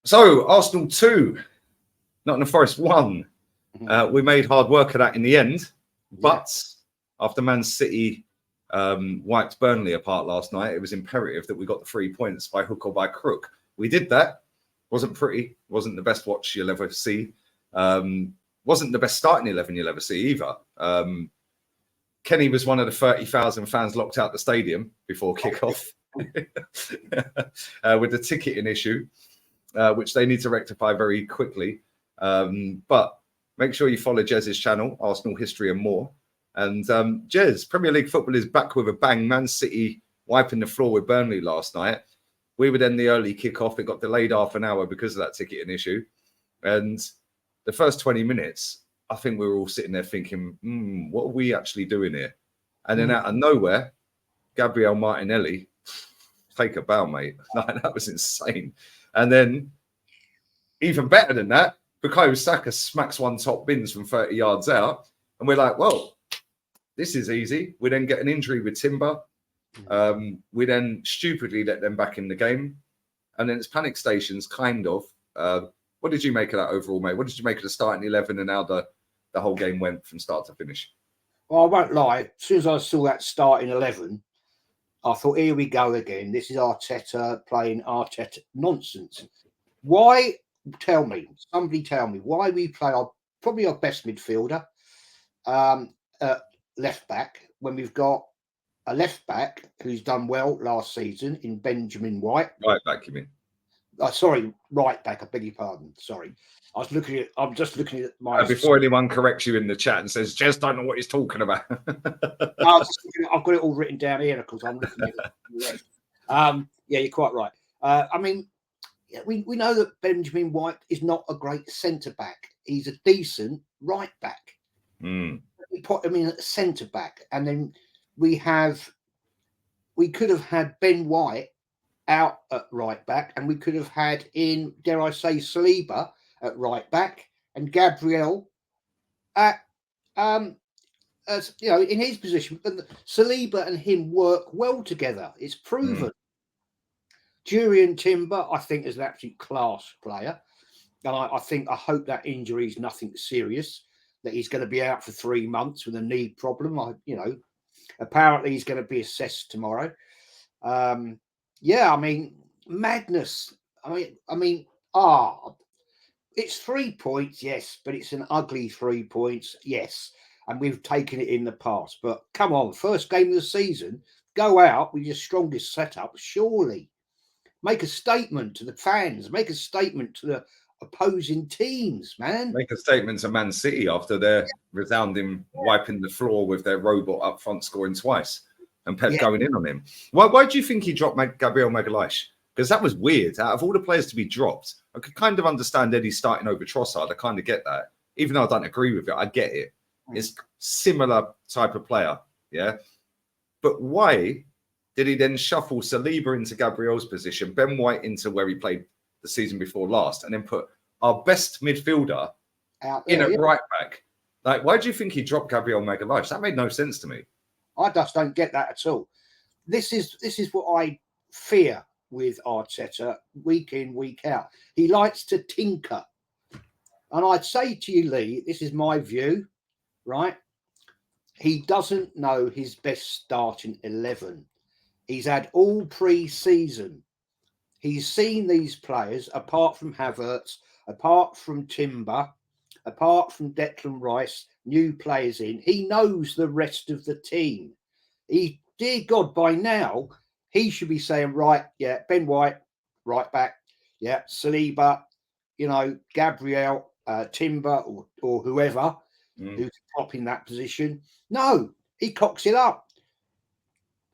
So Arsenal 2, Nottingham Forest 1. We made hard work of that in the end, but after Man City wiped Burnley apart last night, it was imperative that we got the 3 points by hook or by crook. We did that. Wasn't pretty. Wasn't the best watch you'll ever see. Wasn't the best starting 11 you'll ever see either. Kenny was one of the 30,000 fans locked out the stadium before kickoff with the ticketing issue, which they need to rectify very quickly. But make sure you follow Jez's channel, Arsenal History and More. And Jez, Premier League football is back with a bang. Man City wiping the floor with Burnley last night. We were then the early kickoff. It got delayed half an hour because of that ticketing issue. And the first 20 minutes, I think we were all sitting there thinking, what are we actually doing here? And then out of nowhere, Gabriel Martinelli, take a bow, mate. That was insane. And then, even better than that, Bukayo Saka smacks one top bins from 30 yards out. And we're like, well, this is easy. We then get an injury with Timber. We then stupidly let them back in the game. And then it's panic stations, kind of. What did you make of that overall, mate? What did you make of the starting 11 and how the whole game went from start to finish? Well, I won't lie. As soon as I saw that starting 11, I thought, here we go again. This is Arteta playing Arteta nonsense. Why? Somebody tell me why we play probably our best midfielder, left back, when we've got a left back who's done well last season in Benjamin White. Right back, you mean? Sorry, right back. I beg your pardon. Sorry. I'm just looking at my... Before anyone corrects you in the chat and says, Jez don't know what he's talking about. I've got it all written down here because I'm looking at it. Yeah, you're quite right. I mean, we know that Benjamin White is not a great centre-back. He's a decent right back. We put him in at centre-back. And then we could have had Ben White out at right back, and we could have had in, dare I say, Saliba at right back, and Gabriel at as you know, in his position. But Saliba and him work well together. It's proven. Jurriën Timber, I think, is an absolute class player, and I hope that injury is nothing serious. That he's going to be out for 3 months with a knee problem. Apparently he's going to be assessed tomorrow. Yeah, I mean, madness. It's 3 points, yes, but it's an ugly 3 points, yes. And we've taken it in the past. But come on, first game of the season, go out with your strongest setup, surely. Make a statement to the fans. Make a statement to the opposing teams, man. Make a statement to Man City after their resounding wiping the floor with their robot up front scoring twice. And Pep going in on him. Why do you think he dropped Gabriel Magalhaes? Because that was weird. Out of all the players to be dropped, I could kind of understand Eddie starting over Trossard. I kind of get that. Even though I don't agree with it, I get it. It's similar type of player, yeah? But why did he then shuffle Saliba into Gabriel's position, Ben White into where he played the season before last, and then put our best midfielder out there, in at right back? Like, why do you think he dropped Gabriel Magalhaes? That made no sense to me. I just don't get that at all. This is what I fear with Arteta week in, week out. He likes to tinker. And I'd say to you, Lee, this is my view, right? He doesn't know his best starting 11. He's had all pre-season. He's seen these players, apart from Havertz, apart from Timber, apart from Declan Rice, new players in. He knows the rest of the team. Dear God, by now, he should be saying, right, yeah, Ben White, right back, yeah, Saliba, Gabriel, Timber, or whoever who's top in that position. No, he cocks it up.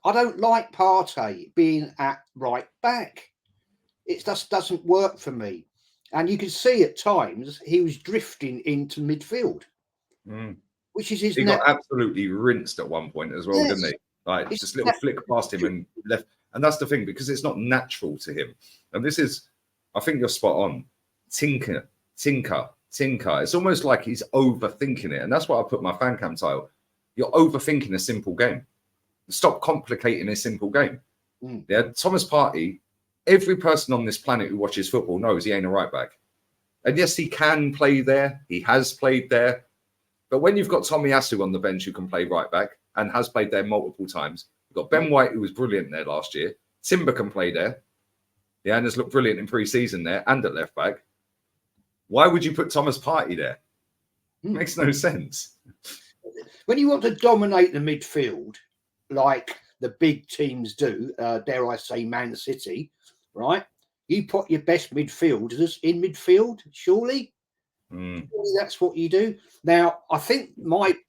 I don't like Partey being at right back. It just doesn't work for me. And you can see at times he was drifting into midfield, which is his... He got absolutely rinsed at one point as well, didn't he? Like, just a little flick past him and left. And that's the thing, because it's not natural to him. And this is, I think you're spot on. Tinker. It's almost like he's overthinking it. And that's why I put my fan cam title. You're overthinking a simple game. Stop complicating a simple game. Yeah, Thomas Partey every person on this planet who watches football knows he ain't a right back. And yes, he can play there. He has played there. But when you've got Tommy Asu on the bench who can play right back and has played there multiple times, you've got Ben White, who was brilliant there last year. Timber can play there. Yeah, and has looked brilliant in pre-season there and at left back. Why would you put Thomas Partey there? Makes no sense. When you want to dominate the midfield, like the big teams do, dare I say Man City, right? You put your best midfielders in midfield, surely? Surely that's what you do. Now, I think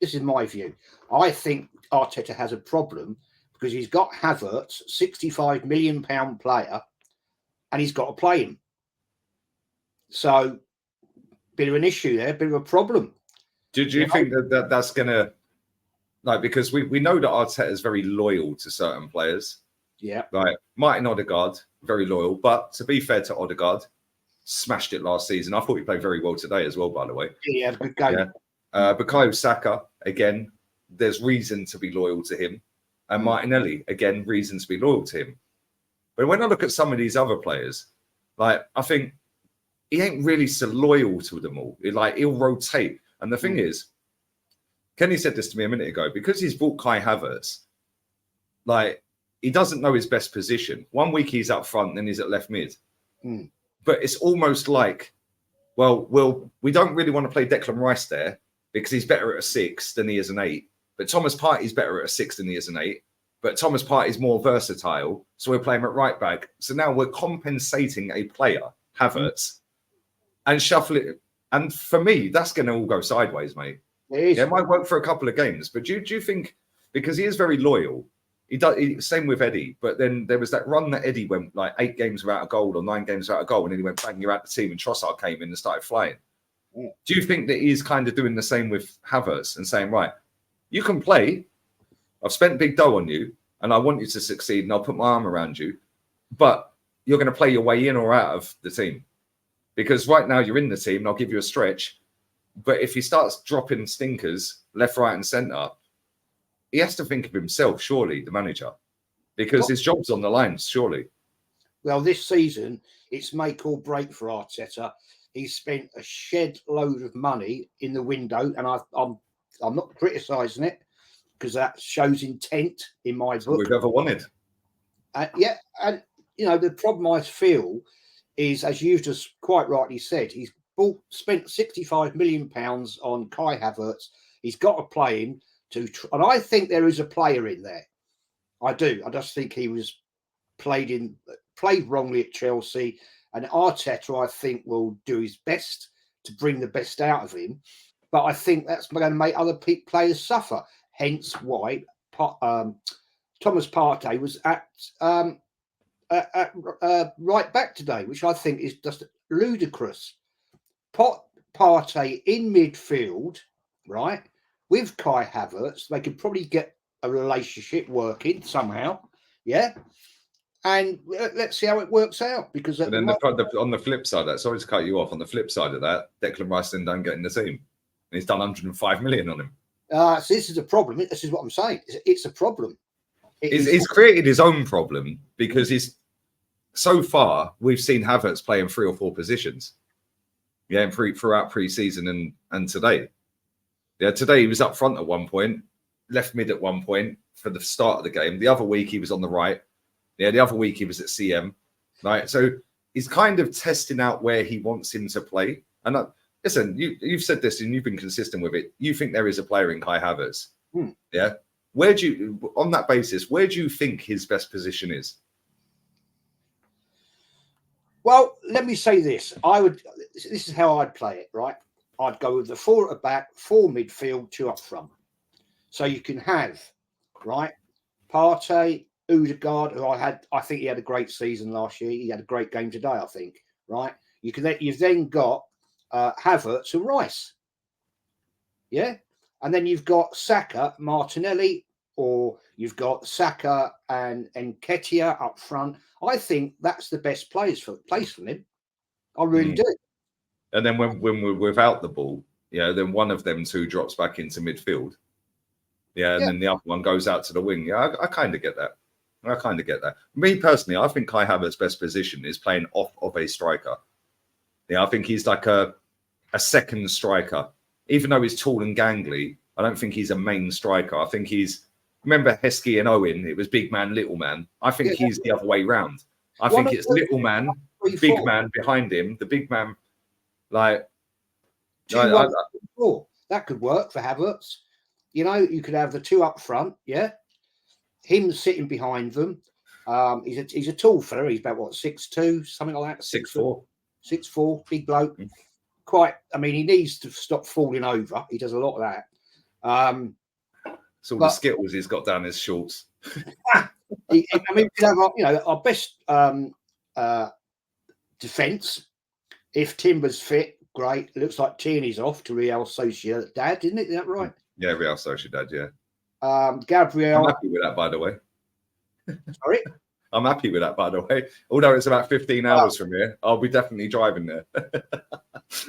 this is my view. I think Arteta has a problem because he's got Havertz, £65 million player, and he's got to play him. So, bit of an issue there, bit of a problem. Do you think that's going to, like, because we know that Arteta is very loyal to certain players. Yeah. Like Martin Odegaard, very loyal. But to be fair to Odegaard, smashed it last season. I thought he played very well today as well, by the way. Yeah, good game. Yeah. Bukayo Saka, again, there's reason to be loyal to him. And Martinelli, again, reason to be loyal to him. But when I look at some of these other players, like, I think he ain't really so loyal to them all. He'll rotate. And the thing is, Kenny said this to me a minute ago, because he's bought Kai Havertz, like, he doesn't know his best position. 1 week he's up front, then he's at left mid. But it's almost like, well, we don't really want to play Declan Rice there because he's better at a 6 than he is an 8. But Thomas Partey's better at a 6 than he is an 8. But Thomas Partey's more versatile, so we're playing him at right back. So now we're compensating a player, Havertz, and shuffle it. And for me, that's going to all go sideways, mate. It might work for a couple of games, but do you think, because he is very loyal, same with Eddie, but then there was that run that Eddie went like 8 games without a goal or 9 games without a goal, and then he went bang, you're out the team, and Trossard came in and started flying. Do you think that he's kind of doing the same with Havertz and saying, right, you can play, I've spent big dough on you, and I want you to succeed, and I'll put my arm around you, but you're going to play your way in or out of the team? Because right now you're in the team, and I'll give you a stretch. But if he starts dropping stinkers left, right, and centre, he has to think of himself, surely, the manager, because his job's on the line, surely. Well, this season, it's make or break for Arteta. He's spent a shed load of money in the window, and I'm not criticising it because that shows intent in my book. We've ever wanted. And the problem I feel is, as you've just quite rightly said, he's spent £65 million on Kai Havertz. He's got to play him and I think there is a player in there. I do. I just think he was played wrongly at Chelsea, and Arteta, I think, will do his best to bring the best out of him. But I think that's going to make other players suffer. Hence why Thomas Partey was at right back today, which I think is just ludicrous. Partey in midfield, right, with Kai Havertz, they could probably get a relationship working somehow, yeah. And let's see how it works out. Because but then on the flip side of that, sorry to cut you off, on the flip side of that, Declan Rice then don't get in the team, and he's done 105 million on him. So this is a problem. This is what I'm saying. It's a problem. He's created his own problem because so far we've seen Havertz play in 3 or 4 positions. Yeah, throughout pre-season and today. Yeah, today he was up front at one point, left mid at one point for the start of the game. The other week he was on the right. Yeah, the other week he was at CM. Right, so he's kind of testing out where he wants him to play. And listen, you've said this and you've been consistent with it. You think there is a player in Kai Havertz. Yeah. On that basis, where do you think his best position is? Well, let me say this. This is how I'd play it, right? I'd go with the 4 at the back, 4 midfield, 2 up front. So you can have, right, Partey, Odegaard, who I think he had a great season last year. He had a great game today, I think, right? You've then got Havertz and Rice. Yeah? And then you've got Saka, Martinelli, or you've got Saka and Nketiah up front. I think that's the best place for him. I really do. And then when we're without the ball, then one of them 2 drops back into midfield. Yeah, and then the other one goes out to the wing. Yeah, I kind of get that. I kind of get that. Me personally, I think Kai Havertz's best position is playing off of a striker. Yeah, I think he's like a second striker. Even though he's tall and gangly, I don't think he's a main striker. I think he's, remember Heskey and Owen, it was big man, little man. I think he's the other way round. I think it's little man, big man behind him. The big man, like... 2-1-4. That could work for Havertz. You know, you could have the two up front, yeah? Him sitting behind them. He's a tall fella. He's about, what, 6'2", something like that? 6'4". 6'4", big bloke. Quite, I mean, he needs to stop falling over. He does a lot of that. It's all the skittles he's got down his shorts. I mean, our best defence, if Timber's fit, great. It looks like Tierney's off to Real Sociedad, isn't it? Is that right? Yeah, Real Sociedad, yeah. Gabriel. I'm happy with that, by the way. Sorry? I'm happy with that, by the way. Although it's about 15 hours from here, I'll be definitely driving there.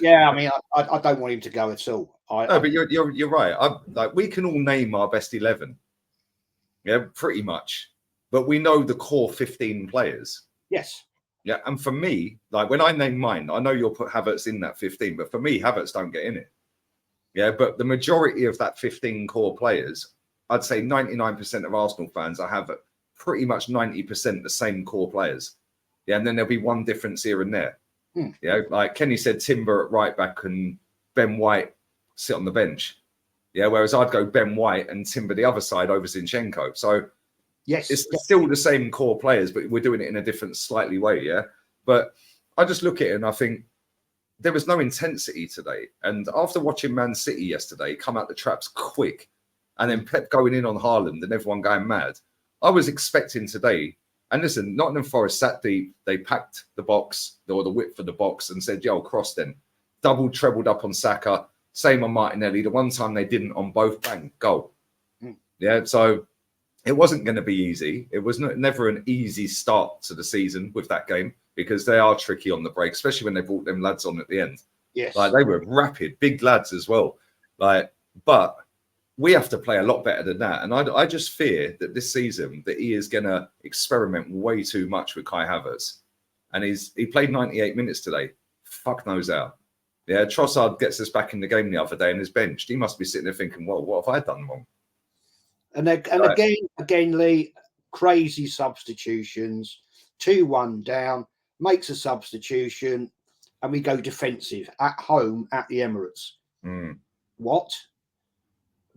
Yeah, I mean, I don't want him to go at all. No, but you're right. Like, we can all name our best 11. Yeah, pretty much. But we know the core 15 players. Yes. Yeah, and for me, like when I name mine, I know you'll put Havertz in that 15, but for me, Havertz don't get in it. Yeah, but the majority of that 15 core players, I'd say 99% of Arsenal fans, I have pretty much 90% the same core players. Yeah, and then there'll be one difference here and there. Yeah, like Kenny said, Timber at right back and Ben White sit on the bench. Yeah, whereas I'd go Ben White and Timber the other side over Zinchenko. So yes, it's still the same core players, but we're doing it in a different, slightly way. Yeah, but I just look at it and I think there was no intensity today. And after watching Man City yesterday come out the traps quick, and then Pep going in on Haaland and everyone going mad, I was expecting today. And listen, Nottingham Forest sat deep. They packed the box or the width of the box and said, "Yo, cross then." Double, trebled up on Saka. Same on Martinelli. The one time they didn't on both, bang, goal. Yeah, so it wasn't going to be easy. It was never an easy start to the season with that game because they are tricky on the break, especially when they brought them lads on at the end. Yes, like they were rapid, big lads as well. Like, but we have to play a lot better than that. And I just fear that this season that he is going to experiment way too much with Kai Havertz. And he played 98 minutes today. Fuck knows how. Yeah, Trossard gets us back in the game the other day and is benched. He must be sitting there thinking, well, what have I done wrong? And again, Lee, crazy substitutions. 2-1 down, makes a substitution, and we go defensive at home at the Emirates. What?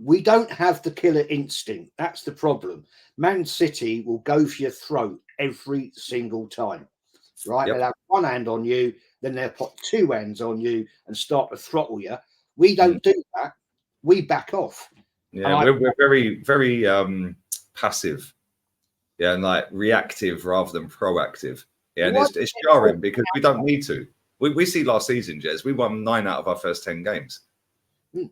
We don't have the killer instinct. That's the problem. Man City will go for your throat every single time, right? Yep. They'll have one hand on you, then they'll put two hands on you and start to throttle you. We don't do that. We back off. Yeah, we're very, very passive. Yeah, and like reactive rather than proactive. Yeah, and it's jarring because we don't need to. We see last season, Jez, we won 9 out of our first 10 games.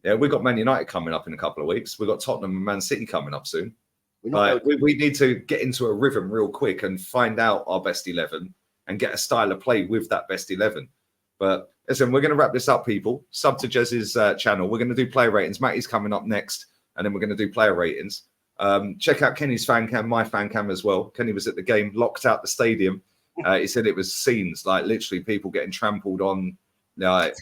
Yeah, we've got Man United coming up in a couple of weeks. We've got Tottenham and Man City coming up soon. We need to get into a rhythm real quick and find out our best 11 and get a style of play with that best 11. But listen, we're going to wrap this up, people. Sub to Jez's channel. We're going to do player ratings. Matty's coming up next, and then we're going to do player ratings. Check out Kenny's fan cam, my fan cam as well. Kenny was at the game, locked out the stadium. He said it was scenes, like literally people getting trampled on, like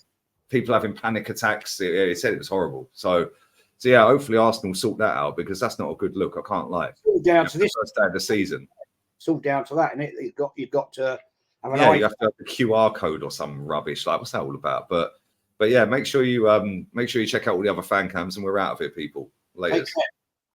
people having panic attacks. He said it was horrible. So yeah, hopefully Arsenal sort that out because that's not a good look. I can't lie. It's all down to this first day of the season. It's all down to that, and you've got to have an you have to have the QR code or some rubbish. Like, what's that all about? But yeah, make sure you check out all the other fan cams, and we're out of here, people. Later.